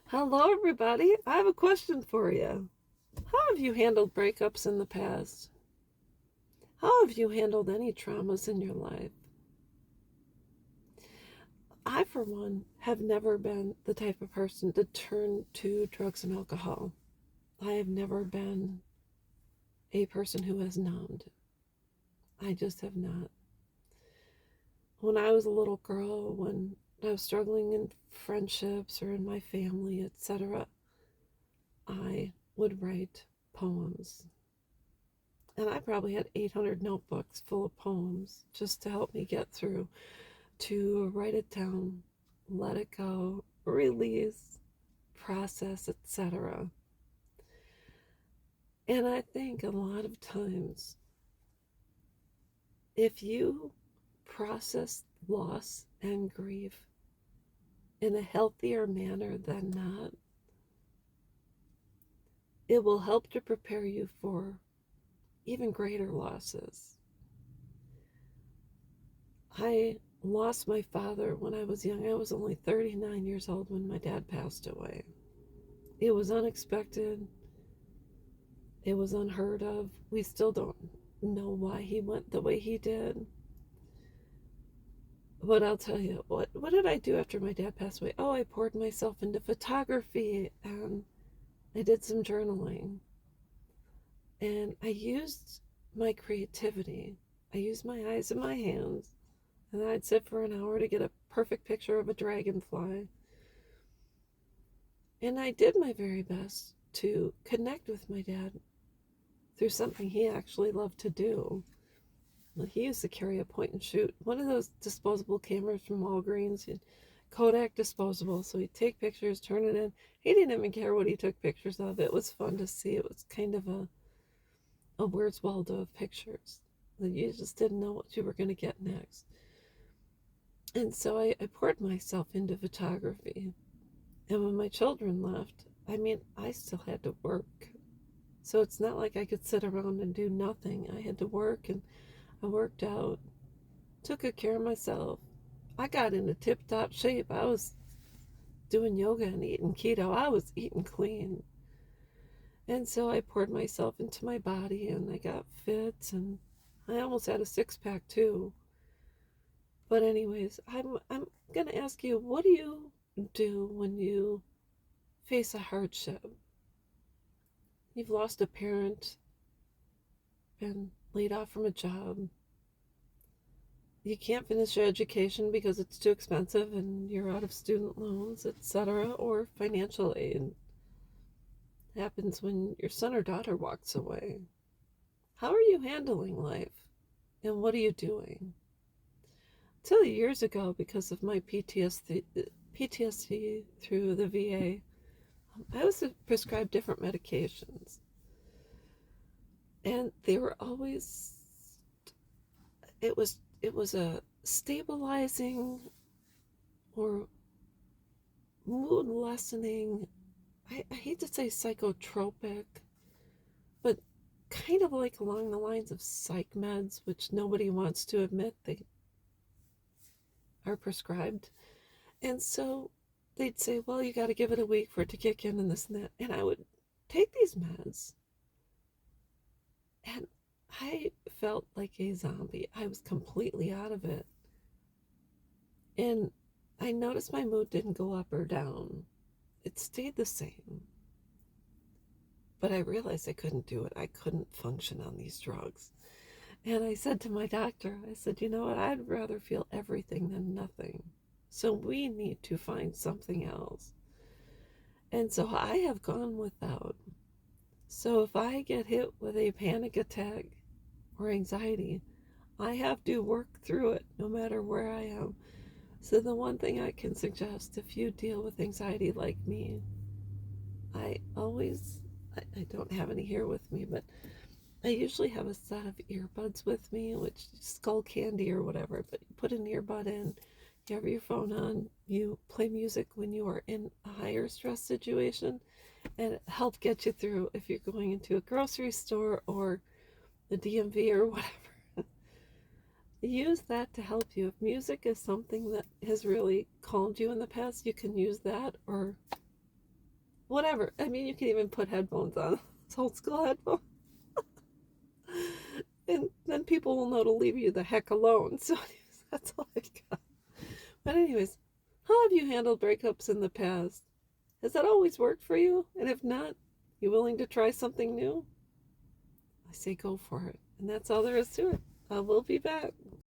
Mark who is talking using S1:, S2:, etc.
S1: Hello, everybody. I have a question for you. How have you handled breakups in the past? How have you handled any traumas in your life? I, for one, have never been the type of person to turn to drugs and alcohol. I have never been a person who has numbed. I just have not. When I was a little girl, when I was struggling in friendships or in my family, etc., I would write poems. And I probably had 800 notebooks full of poems just to help me get through, to write it down, let it go, release, process, etc. And I think a lot of times, if you process loss and grief in a healthier manner than not, it will help to prepare you for even greater losses. I lost my father when I was young. I was only 39 years old when my dad passed away. It was unexpected. It was unheard of. We still don't know why he went the way he did. But I'll tell you, what did I do after my dad passed away? Oh, I poured myself into photography and I did some journaling. And I used my creativity. I used my eyes and my hands. And I'd sit for an hour to get a perfect picture of a dragonfly. And I did my very best to connect with my dad through something he actually loved to do. He used to carry a point and shoot, one of those disposable cameras from Walgreens, Kodak disposable. So he'd take pictures, turn it in. He didn't even care what he took pictures of. It was fun to see. It was kind of a Where's Waldo of pictures. You just didn't know what you were going to get next. And so I poured myself into photography. And when my children left, I still had to work. So it's not like I could sit around and do nothing. I had to work, and I worked out, took good care of myself. I got into tip top shape. I was doing yoga and eating keto. I was eating clean. And so I poured myself into my body and I got fit, and I almost had a six pack too. But anyways, I'm gonna ask you, what do you do when you face a hardship? You've lost a parent, been laid off from a job, you can't finish your education because it's too expensive and you're out of student loans, etc., or financial aid. It happens when your son or daughter walks away. How are you handling life? And what are you doing? I'll tell you, years ago, because of my PTSD through the VA, I was prescribed different medications. And they were always, it was a stabilizing or mood lessening. I hate to say psychotropic, but kind of like along the lines of psych meds, which nobody wants to admit they are prescribed. And so they'd say, well, you got to give it a week for it to kick in and this and that. And I would take these meds, and I felt like a zombie. I was completely out of it. And I noticed my mood didn't go up or down, it stayed the same. But I realized I couldn't do it. I couldn't function on these drugs. And I said to my doctor, I said, you know what? I'd rather feel everything than nothing. So we need to find something else. And so I have gone without. So if I get hit with a panic attack or anxiety, I have to work through it no matter where I am. So the one thing I can suggest, if you deal with anxiety like me, I always, I don't have any here with me, but I usually have a set of earbuds with me, which skull candy or whatever, but you put an earbud in, you have your phone on, you play music when you are in a higher stress situation, and it helps get you through if you're going into a grocery store or the DMV or whatever. Use that to help you. If music is something that has really calmed you in the past, you can use that, or whatever. I mean, you can even put headphones on. It's old school headphones. And then people will know to leave you the heck alone. So, anyways, that's all I got. But, anyways, how have you handled breakups in the past? Has that always worked for you? And if not, you willing to try something new? I say go for it. And that's all there is to it. I will be back.